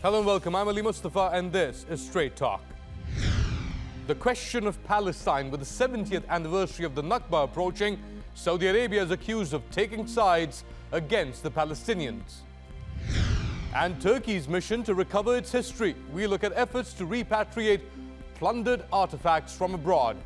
Hello and welcome. I'm Ali Mustafa and this is Straight Talk. The question of Palestine, with the 70th anniversary of the Nakba approaching, Saudi Arabia is accused of taking sides against the Palestinians. And Turkey's mission to recover its history. We look at efforts to repatriate plundered artifacts from abroad.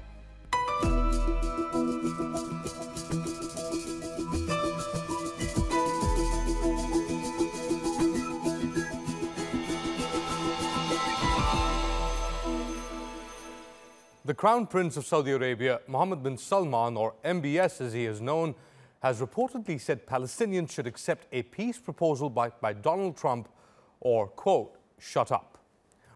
The Crown Prince of Saudi Arabia, Mohammed bin Salman, or MBS as he is known, has reportedly said Palestinians should accept a peace proposal by Donald Trump or, quote, shut up.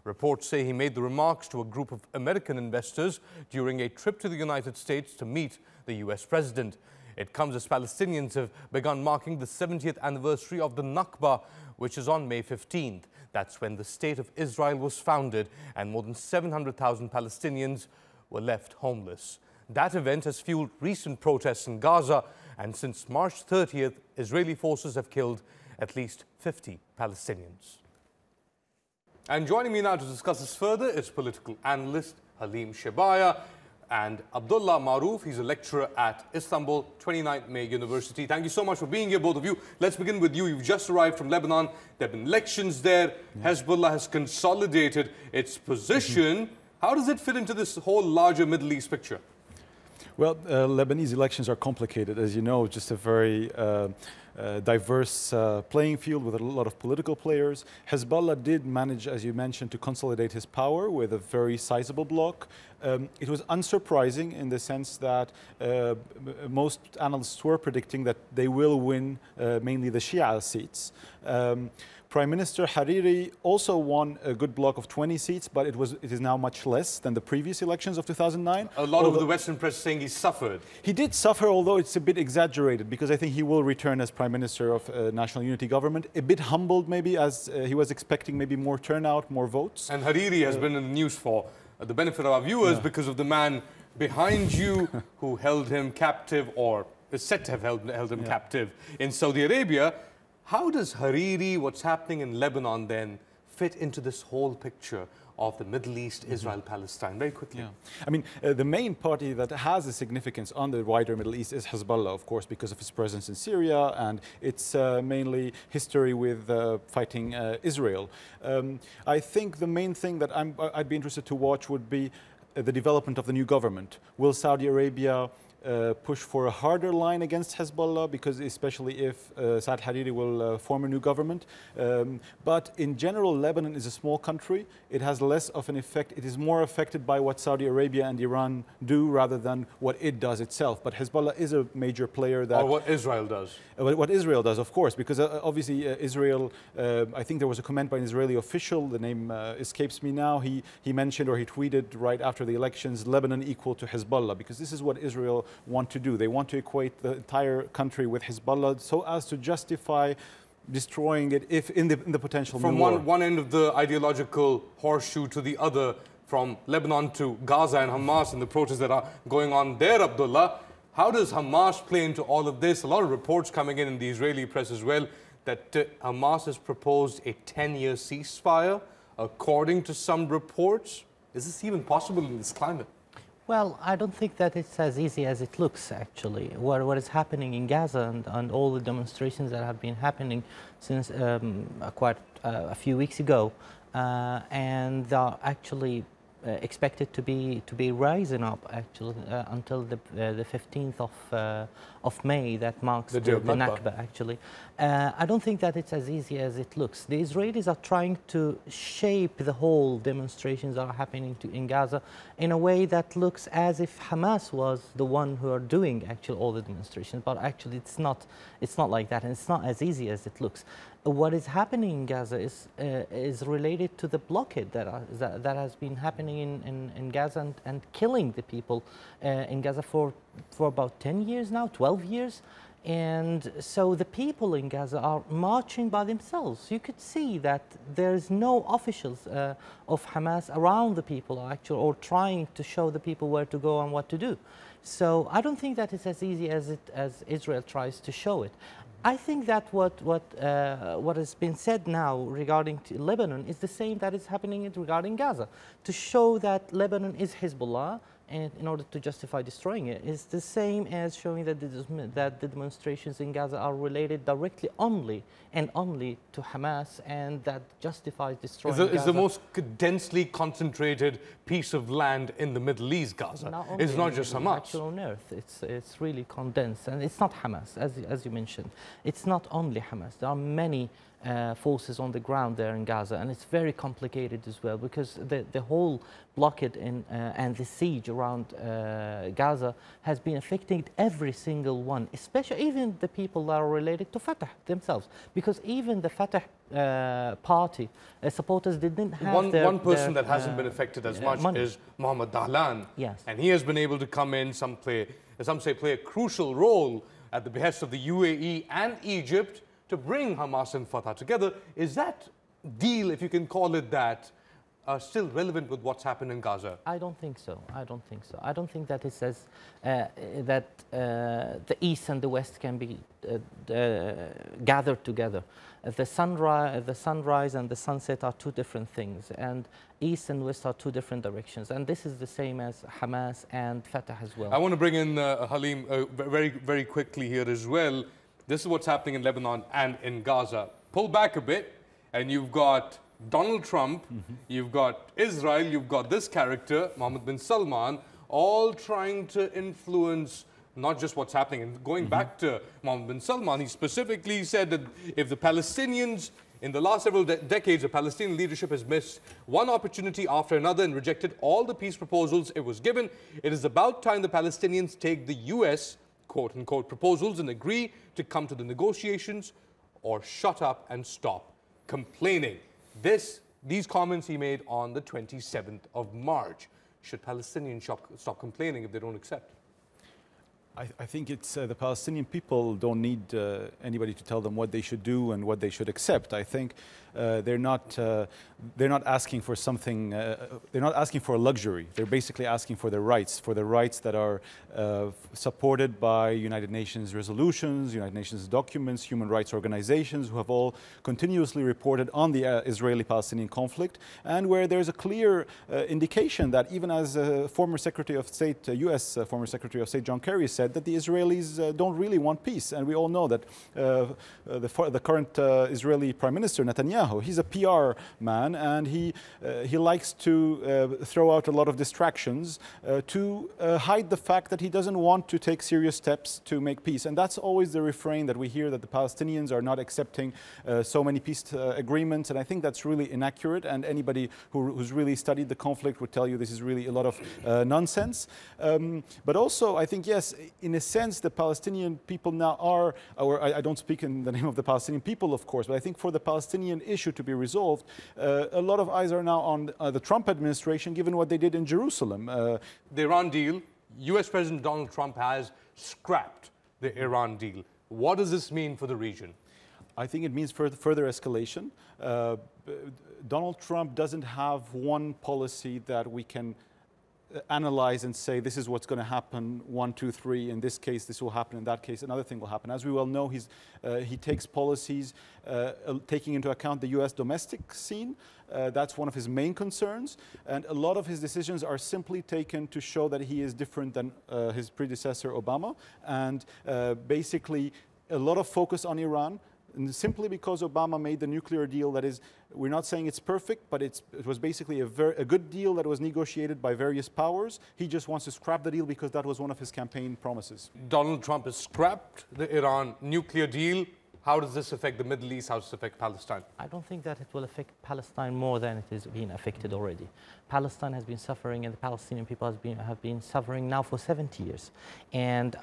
Reports say he made the remarks to a group of American investors during a trip to the United States to meet the US president. It comes as Palestinians have begun marking the 70th anniversary of the Nakba, which is on May 15th. That's when the State of Israel was founded and more than 700,000 Palestinians were left homeless. That event has fueled recent protests in Gaza, and since March 30th, Israeli forces have killed at least 50 Palestinians. And joining me now to discuss this further is political analyst Halim Shebaya and Abdullah Maroof. He's a lecturer at Istanbul 29th May University. Thank you so much for being here, both of you. Let's begin with you. You've just arrived from Lebanon. There have been elections there. Hezbollah has consolidated its position. How does it fit into this whole larger Middle East picture? Well, Lebanese elections are complicated, as you know, just a very diverse playing field with a lot of political players. Hezbollah did manage, as you mentioned, to consolidate his power with a very sizable bloc. It was unsurprising in the sense that most analysts were predicting that they will win mainly the Shia seats. Prime Minister Hariri also won a good block of 20 seats, but it is now much less than the previous elections of 2009. A lot of the Western press saying he suffered. He did suffer, although it's a bit exaggerated, because I think he will return as Prime Minister of National Unity Government. A bit humbled, maybe, as he was expecting maybe more turnout, more votes. And Hariri has been in the news for the benefit of our viewers because of the man behind you who held him captive, or is said to have held him captive in Saudi Arabia. How does Hariri, what's happening in Lebanon then, fit into this whole picture of the Middle East, Israel, Palestine? Very quickly. I mean, the main party that has a significance on the wider Middle East is Hezbollah, of course, because of its presence in Syria and its mainly history with fighting Israel. I think the main thing that I'd be interested to watch would be the development of the new government. Will Saudi Arabia push for a harder line against Hezbollah, because especially if Saad Hariri will form a new government. But in general, Lebanon is a small country. It has less of an effect. It is more affected by what Saudi Arabia and Iran do rather than what it does itself. But Hezbollah is a major player that... Or what Israel does. What Israel does, of course, because obviously Israel, I think there was a comment by an Israeli official, the name escapes me now, he mentioned, or he tweeted right after the elections, Lebanon equal to Hezbollah, because this is what Israel want to do. They want to equate the entire country with Hezbollah so as to justify destroying it if in the potential from war. one end of the ideological horseshoe to the other, from Lebanon to Gaza and Hamas and the protests that are going on there, Abdullah. How does Hamas play into all of this? A lot of reports coming in the Israeli press as well that Hamas has proposed a 10-year ceasefire, according to some reports. Is this even possible in this climate? Well, I don't think that it's as easy as it looks, actually. What is happening in Gaza and all the demonstrations that have been happening since quite a few weeks ago, and they are actually expected to be rising up actually until the 15th of May. That marks the Nakba actually. I don't think that it's as easy as it looks. The Israelis are trying to shape the whole demonstrations that are happening in Gaza in a way that looks as if Hamas was the one who are doing actually all the demonstrations, but actually it's not like that, and it's not as easy as it looks. What is happening in Gaza is related to the blockade that has been happening in Gaza and killing the people in Gaza for about 10 years now, 12 years. And so the people in Gaza are marching by themselves. You could see that there's no officials of Hamas around the people actually, or trying to show the people where to go and what to do. So I don't think that it's as easy as Israel tries to show it. I think that what has been said now regarding Lebanon is the same that is happening regarding Gaza, to show that Lebanon is Hezbollah, and in order to justify destroying it, is the same as showing that the demonstrations in Gaza are related directly only to Hamas, and that justifies destroying Gaza. It's the most densely concentrated piece of land in the Middle East, Gaza. It's not just Hamas. Actually on earth, it's really condensed, and it's not Hamas, as you mentioned. It's not only Hamas. There are many forces on the ground there in Gaza, and it's very complicated as well, because the whole blockade and the siege around Gaza has been affecting every single one, especially even the people that are related to Fatah themselves, because even the Fatah party supporters didn't have one person that hasn't been affected as much is Mohammed Dahlan. Yes. And he has been able to come in, some say play a crucial role at the behest of the UAE and Egypt to bring Hamas and Fatah together. Is that deal, if you can call it that, still relevant with what's happened in Gaza? I don't think so. I don't think so. I don't think that it says that the East and the West can be gathered together. The sunrise and the sunset are two different things, and East and West are two different directions, and this is the same as Hamas and Fatah as well. I want to bring in Halim very quickly here as well. This is what's happening in Lebanon and in Gaza. Pull back a bit, and you've got Donald Trump, you've got Israel, you've got this character, Mohammed bin Salman, all trying to influence not just what's happening. And going back to Mohammed bin Salman, he specifically said that if the Palestinians, in the last several decades, the Palestinian leadership has missed one opportunity after another and rejected all the peace proposals it was given. It is about time the Palestinians take the US, quote-unquote, proposals and agree to come to the negotiations, or shut up and stop complaining. These comments he made on the 27th of March. Should Palestinians stop complaining if they don't accept? I think it's the Palestinian people don't need anybody to tell them what they should do and what they should accept. I think they're not asking for something. They're not asking for a luxury. They're basically asking for their rights that are supported by United Nations resolutions, United Nations documents, human rights organizations who have all continuously reported on the Israeli-Palestinian conflict, and where there's a clear indication that even as former Secretary of State, U.S. Former Secretary of State John Kerry said, that the Israelis don't really want peace. And we all know that the current Israeli Prime Minister, Netanyahu, he's a PR man, and he likes to throw out a lot of distractions to hide the fact that he doesn't want to take serious steps to make peace. And that's always the refrain that we hear, that the Palestinians are not accepting so many peace agreements. And I think that's really inaccurate. And anybody who's really studied the conflict would tell you this is really a lot of nonsense. But also, I think, yes, in a sense, the Palestinian people now are, or I don't speak in the name of the Palestinian people, of course, but I think for the Palestinian issue to be resolved, a lot of eyes are now on the Trump administration, given what they did in Jerusalem. The Iran deal, US President Donald Trump has scrapped the Iran deal. What does this mean for the region? I think it means further escalation. Donald Trump doesn't have one policy that we can analyze and say this is what's going to happen, 1, 2, 3, in this case this will happen, in that case another thing will happen. As we well know, he takes policies taking into account the US domestic scene. That's one of his main concerns, and a lot of his decisions are simply taken to show that he is different than his predecessor Obama, and basically a lot of focus on Iran. And simply because Obama made the nuclear deal, that is, we're not saying it's perfect, but it was basically a good deal that was negotiated by various powers. He just wants to scrap the deal because that was one of his campaign promises. Donald Trump has scrapped the Iran nuclear deal. How does this affect the Middle East? How does it affect Palestine? I don't think that it will affect Palestine more than it is being affected already. Palestine has been suffering, and the Palestinian people have been suffering now for 70 years. And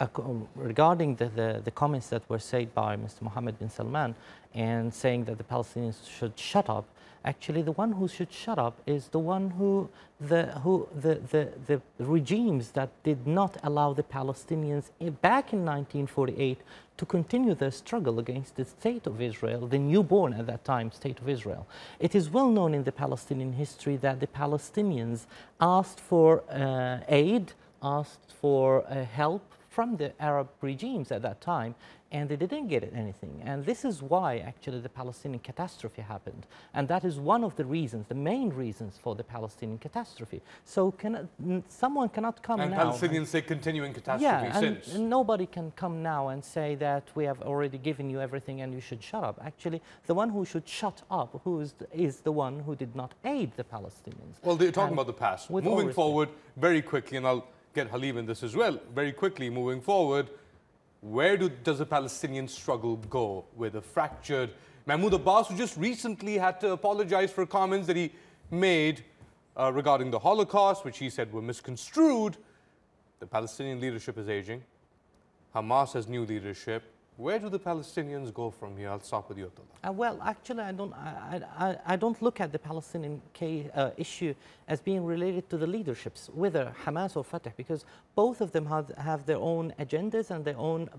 regarding the comments that were said by Mr. Mohammed bin Salman, and saying that the Palestinians should shut up, actually the one who should shut up is the one the regimes that did not allow the Palestinians back in 1948 to continue their struggle against the state of Israel, the newborn at that time state of Israel. It is well known in the Palestinian history that the Palestinians asked for aid, asked for help from the Arab regimes at that time, and they didn't get anything. And this is why actually the Palestinian catastrophe happened. And that is one of the reasons, the main reasons for the Palestinian catastrophe. So someone cannot come and now. Palestinians say continuing catastrophe since. And nobody can come now and say that we have already given you everything and you should shut up. Actually, the one who should shut up is the one who did not aid the Palestinians. Well, they're talking about the past. Moving forward very quickly, and I'll get Halim in this as well, very quickly moving forward, where does the Palestinian struggle go with a fractured Mahmoud Abbas, who just recently had to apologize for comments that he made regarding the Holocaust, which he said were misconstrued. The Palestinian leadership is aging. Hamas has new leadership. Where do the Palestinians go from here? I'll start with you, Abdullah. Well, actually, I don't look at the Palestinian issue as being related to the leaderships, whether Hamas or Fatah, because both of them have their own agendas and their own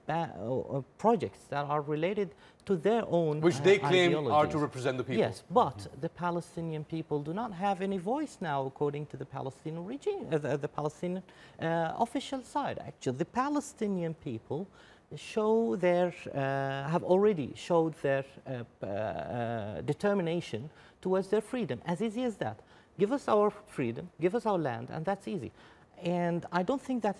projects that are related to their own which they claim ideologies. are to represent the people. Yes, but the Palestinian people do not have any voice now, according to the Palestinian regime, the Palestinian official side. Actually, the Palestinian people have already showed their determination towards their freedom. As easy as that. Give us our freedom, give us our land, and that's easy. And I don't think that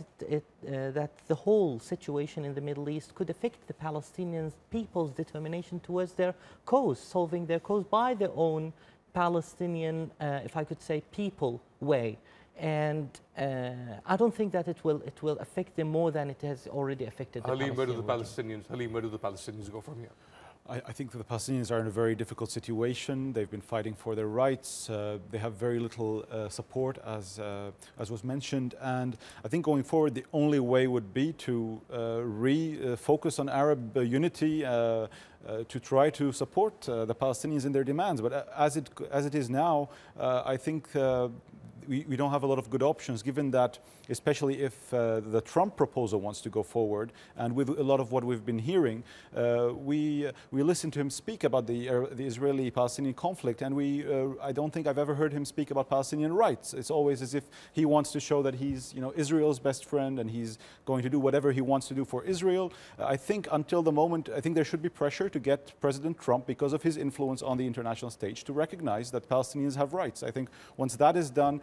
that the whole situation in the Middle East could affect the Palestinian people's determination towards their cause, solving their cause by their own Palestinian, if I could say, people way. And I don't think that it will affect them more than it has already affected the Halim, where do the Palestinians? Halim, where do the Palestinians go from here? I think that the Palestinians are in a very difficult situation. They've been fighting for their rights. They have very little support, as was mentioned. And I think going forward, the only way would be to refocus on Arab unity, to try to support the Palestinians in their demands. But as it is now, I think we don't have a lot of good options, given that, especially if the Trump proposal wants to go forward, and with a lot of what we've been hearing, we listen to him speak about the Israeli-Palestinian conflict, and I don't think I've ever heard him speak about Palestinian rights. It's always as if he wants to show that he's Israel's best friend, and he's going to do whatever he wants to do for Israel. I think until the moment, I think there should be pressure to get President Trump, because of his influence on the international stage, to recognize that Palestinians have rights. I think once that is done,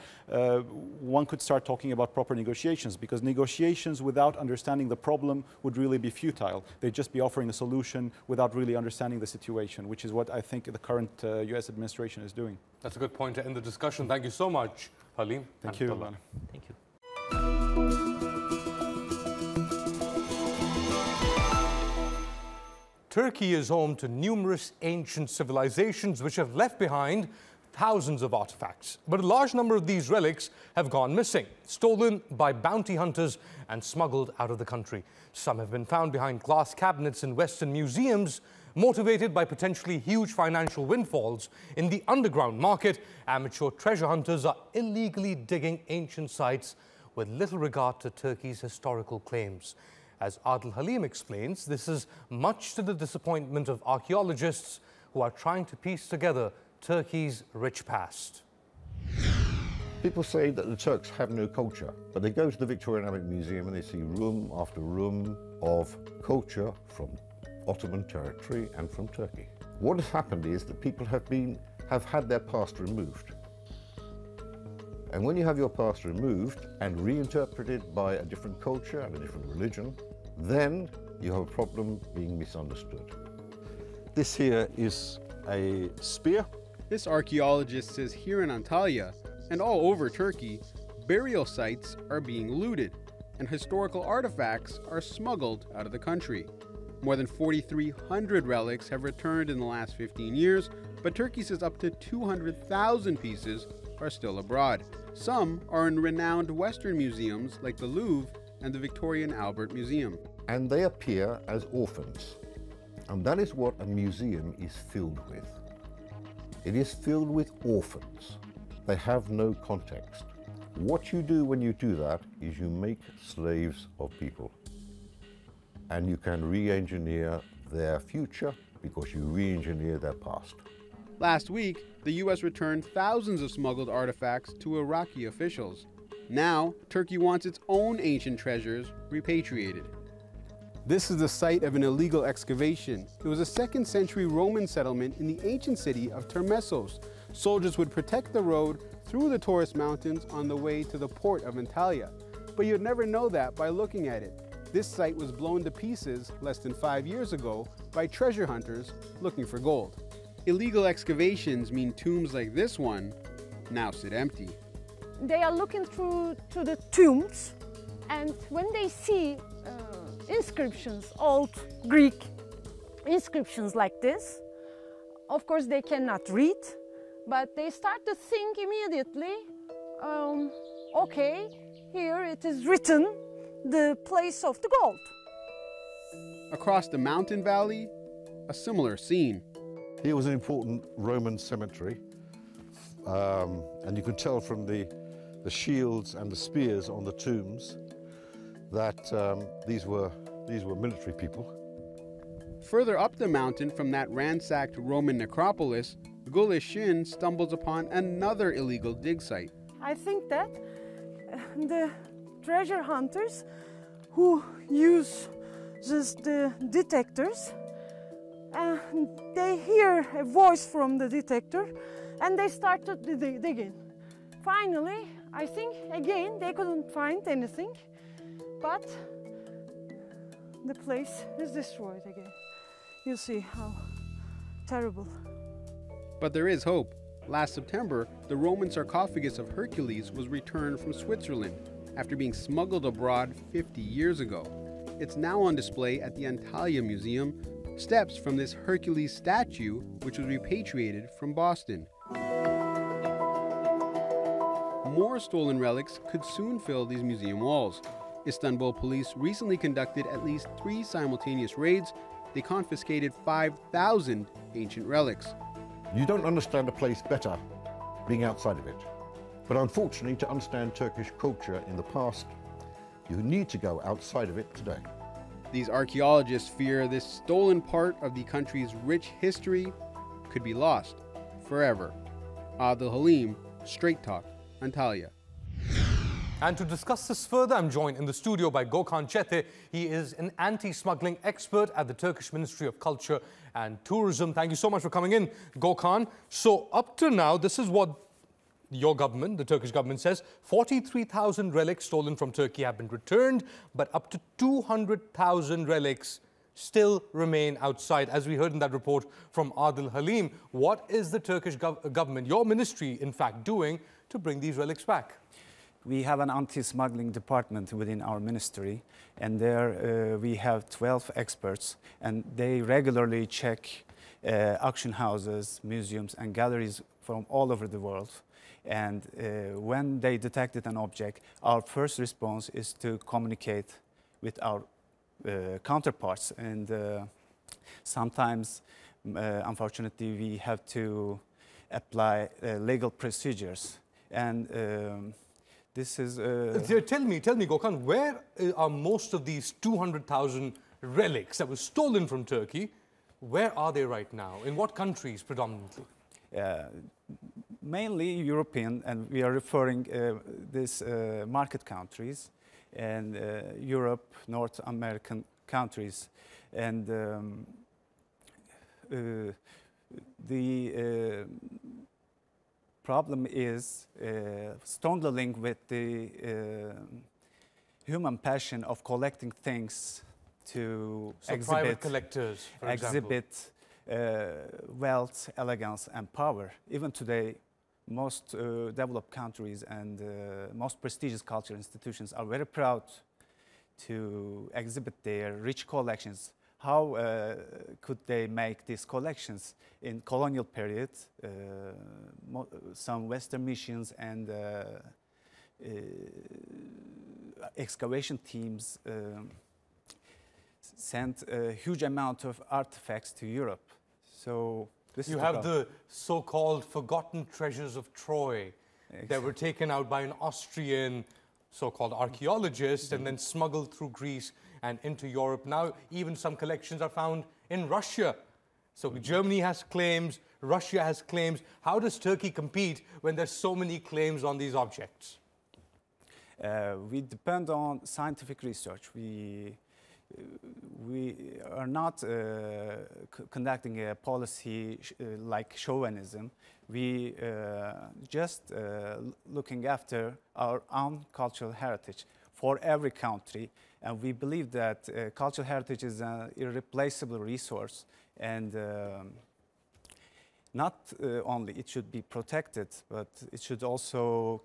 one could start talking about proper negotiations, because negotiations without understanding the problem would really be futile. They'd just be offering a solution without really understanding the situation, which is what I think the current US administration is doing. That's a good point to end the discussion. Thank you so much, Halim. Thank you. Thank you. Turkey is home to numerous ancient civilizations which have left behind thousands of artifacts. But a large number of these relics have gone missing, stolen by bounty hunters and smuggled out of the country. Some have been found behind glass cabinets in Western museums. Motivated by potentially huge financial windfalls in the underground market, amateur treasure hunters are illegally digging ancient sites with little regard to Turkey's historical claims. As Adil Halim explains, this is much to the disappointment of archaeologists who are trying to piece together Turkey's rich past. People say that the Turks have no culture, but they go to the Victorian Albert Museum and they see room after room of culture from Ottoman territory and from Turkey. What has happened is that people have had their past removed. And when you have your past removed and reinterpreted by a different culture and a different religion, then you have a problem being misunderstood. This here is a spear. This archaeologist says here in Antalya and all over Turkey, burial sites are being looted and historical artifacts are smuggled out of the country. More than 4,300 relics have returned in the last 15 years, but Turkey says up to 200,000 pieces are still abroad. Some are in renowned Western museums like the Louvre and the Victorian Albert Museum. And they appear as orphans. And that is what a museum is filled with. It is filled with orphans. They have no context. What you do when you do that is you make slaves of people. And you can re-engineer their future because you re-engineer their past. Last week, the U.S. returned thousands of smuggled artifacts to Iraqi officials. Now, Turkey wants its own ancient treasures repatriated. This is the site of an illegal excavation. It was a 2nd century Roman settlement in the ancient city of Termessos. Soldiers would protect the road through the Taurus Mountains on the way to the port of Antalya. But you'd never know that by looking at it. This site was blown to pieces less than 5 years ago by treasure hunters looking for gold. Illegal excavations mean tombs like this one now sit empty. They are looking through to the tombs, and when they see inscriptions, old Greek inscriptions like this, of course they cannot read, but they start to think immediately, okay, here it is written, the place of the gold. Across the mountain valley, a similar scene. Here was an important Roman cemetery, and you could tell from the shields and the spears on the tombs that these were military people. Further up the mountain from that ransacked Roman necropolis, Gulishin stumbles upon another illegal dig site. I think that the treasure hunters who use just the detectors, they hear a voice from the detector and they start to dig in. Finally, I think again they couldn't find anything, but the place is destroyed again. You see how terrible. But there is hope. Last September, the Roman sarcophagus of Hercules was returned from Switzerland after being smuggled abroad 50 years ago. It's now on display at the Antalya Museum, steps from this Hercules statue, which was repatriated from Boston. More stolen relics could soon fill these museum walls. Istanbul police recently conducted at least 3 simultaneous raids. They confiscated 5,000 ancient relics. You don't understand a place better being outside of it. But unfortunately, to understand Turkish culture in the past, you need to go outside of it today. These archaeologists fear this stolen part of the country's rich history could be lost forever. Adil Halim, Straight Talk, Antalya. And to discuss this further, I'm joined in the studio by Gökhan Çete. He is an anti-smuggling expert at the Turkish Ministry of Culture and Tourism. Thank you so much for coming in, Gökhan. So up to now, this is what your government, the Turkish government, says. 43,000 relics stolen from Turkey have been returned, but up to 200,000 relics still remain outside. As we heard in that report from Adil Halim, what is the Turkish government, your ministry, in fact, doing to bring these relics back? We have an anti-smuggling department within our ministry, and there we have 12 experts, and they regularly check auction houses, museums, and galleries from all over the world. And when they detected an object, our first response is to communicate with our counterparts. And sometimes, unfortunately, we have to apply legal procedures. And this is... Tell me, Gökhan, where are most of these 200,000 relics that were stolen from Turkey? Where are they right now? In what countries predominantly? Mainly European, and we are referring these market countries, and Europe, North American countries. And the problem is strongly linked with the human passion of collecting things to exhibit, private collectors, for exhibit wealth, elegance, and power. Even today, most developed countries and most prestigious cultural institutions are very proud to exhibit their rich collections. How could they make these collections in colonial period? Some Western missions and excavation teams sent a huge amount of artifacts to Europe. So this you have the so-called forgotten treasures of Troy that were taken out by an Austrian so-called archaeologist and then smuggled through Greece and into Europe. Now even some collections are found in Russia. So Germany has claims, Russia has claims. How does Turkey compete when there's so many claims on these objects? We depend on scientific research. We are not conducting a policy like chauvinism. We just looking after our own cultural heritage for every country. And we believe that cultural heritage is an irreplaceable resource, and not only it should be protected, but it should also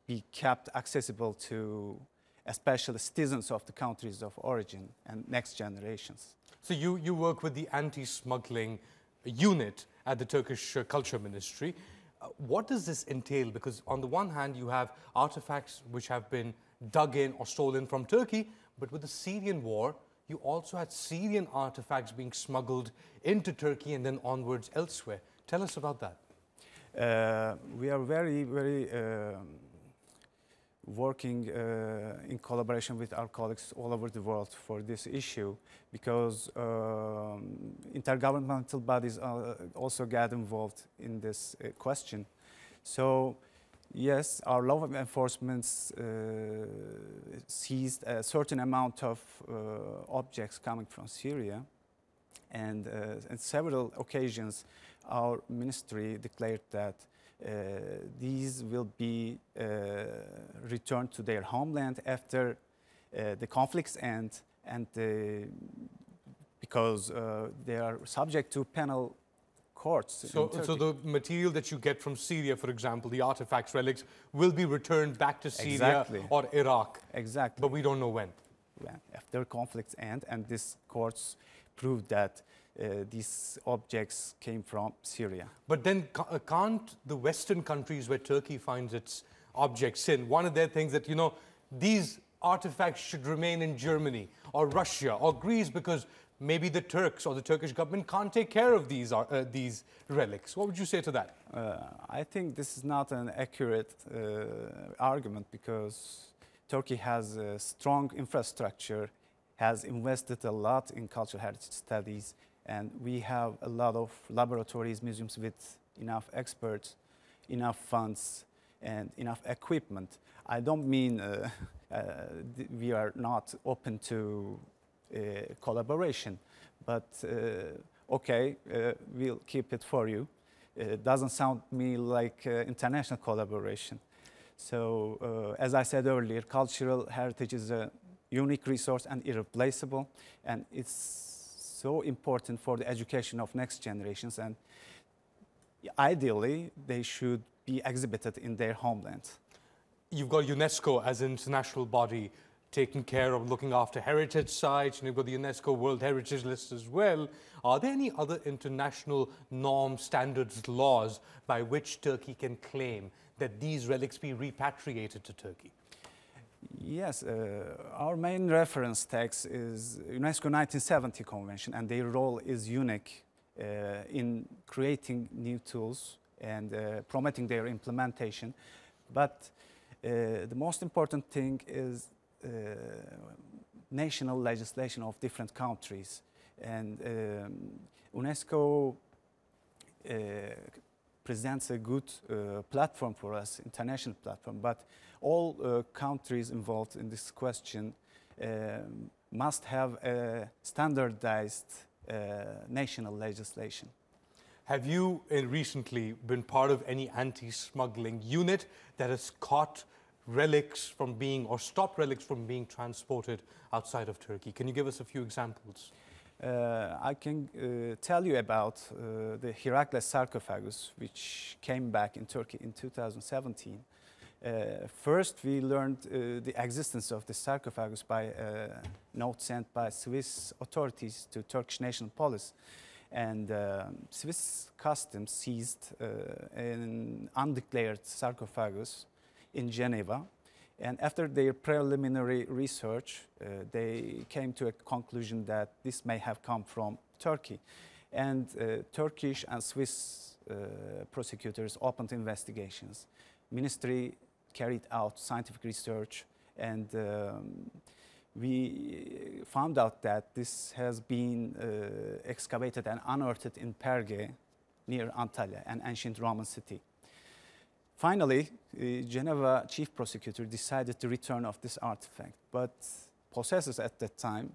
be kept accessible to especially citizens of the countries of origin and next generations. So you work with the anti-smuggling unit at the Turkish Culture Ministry. What does this entail? Because on the one hand, you have artifacts which have been dug in or stolen from Turkey, but with the Syrian war, you also had Syrian artifacts being smuggled into Turkey and then onwards elsewhere. Tell us about that. We are very working in collaboration with our colleagues all over the world for this issue, because intergovernmental bodies also get involved in this question. So yes, our law enforcement seized a certain amount of objects coming from Syria, and on several occasions our ministry declared that these will be returned to their homeland after the conflicts end, and because they are subject to penal courts. So the material that you get from Syria, for example, the artifacts, relics, will be returned back to Syria or Iraq. Exactly. But we don't know when. After conflicts end, and these courts proved that these objects came from Syria. But then can't the Western countries where Turkey finds its objects in, one of their things that, you know, these artifacts should remain in Germany or Russia or Greece because maybe the Turks or the Turkish government can't take care of these relics. What would you say to that? I think this is not an accurate argument, because Turkey has a strong infrastructure, has invested a lot in cultural heritage studies, and we have a lot of laboratories, museums with enough experts, enough funds, and enough equipment. I don't mean we are not open to collaboration, but okay, we'll keep it for you. It doesn't sound me like international collaboration. So as I said earlier, cultural heritage is a unique resource and irreplaceable, and it's so important for the education of next generations, and ideally they should be exhibited in their homeland. You've got UNESCO as an international body taking care of looking after heritage sites, and you've got the UNESCO World Heritage List as well. Are there any other international norms, standards, laws by which Turkey can claim that these relics be repatriated to Turkey? Yes, our main reference text is UNESCO 1970 Convention, and their role is unique in creating new tools and promoting their implementation. But the most important thing is national legislation of different countries. And UNESCO presents a good platform for us, international platform, but all countries involved in this question must have a standardized national legislation. Have you recently been part of any anti-smuggling unit that has caught relics from being, or stopped relics from being transported outside of Turkey? Can you give us a few examples? I can tell you about the Herakles sarcophagus, which came back in Turkey in 2017. First, we learned the existence of the sarcophagus by a note sent by Swiss authorities to Turkish National Police. And Swiss customs seized an undeclared sarcophagus in Geneva. And after their preliminary research, they came to a conclusion that this may have come from Turkey. And Turkish and Swiss prosecutors opened investigations. Ministry carried out scientific research, and we found out that this has been excavated and unearthed in Perge, near Antalya, an ancient Roman city. Finally, Geneva chief prosecutor decided the return of this artifact, but possessors at that time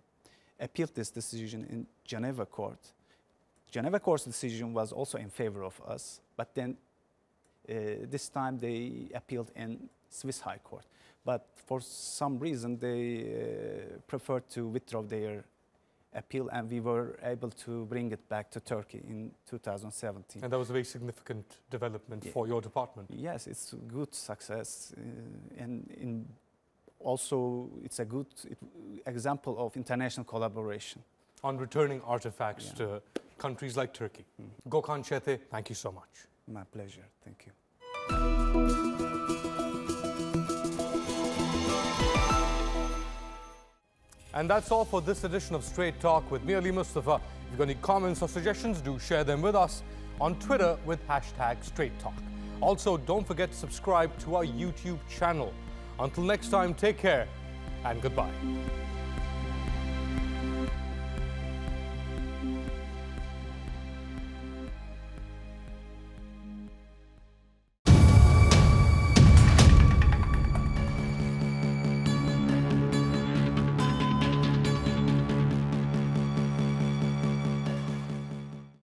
appealed this decision in Geneva court. Geneva court's decision was also in favor of us, but then this time they appealed in Swiss High Court. But for some reason they preferred to withdraw their appeal, and we were able to bring it back to Turkey in 2017. And that was a very significant development for your department. Yes, it's a good success, and also it's a good example of international collaboration. On returning artifacts to countries like Turkey. Gökhan Çete, thank you so much. My pleasure, thank you. And that's all for this edition of Straight Talk with me, Ali Mustafa. If you've got any comments or suggestions, do share them with us on Twitter with #StraightTalk. Also, don't forget to subscribe to our YouTube channel. Until next time, take care and goodbye.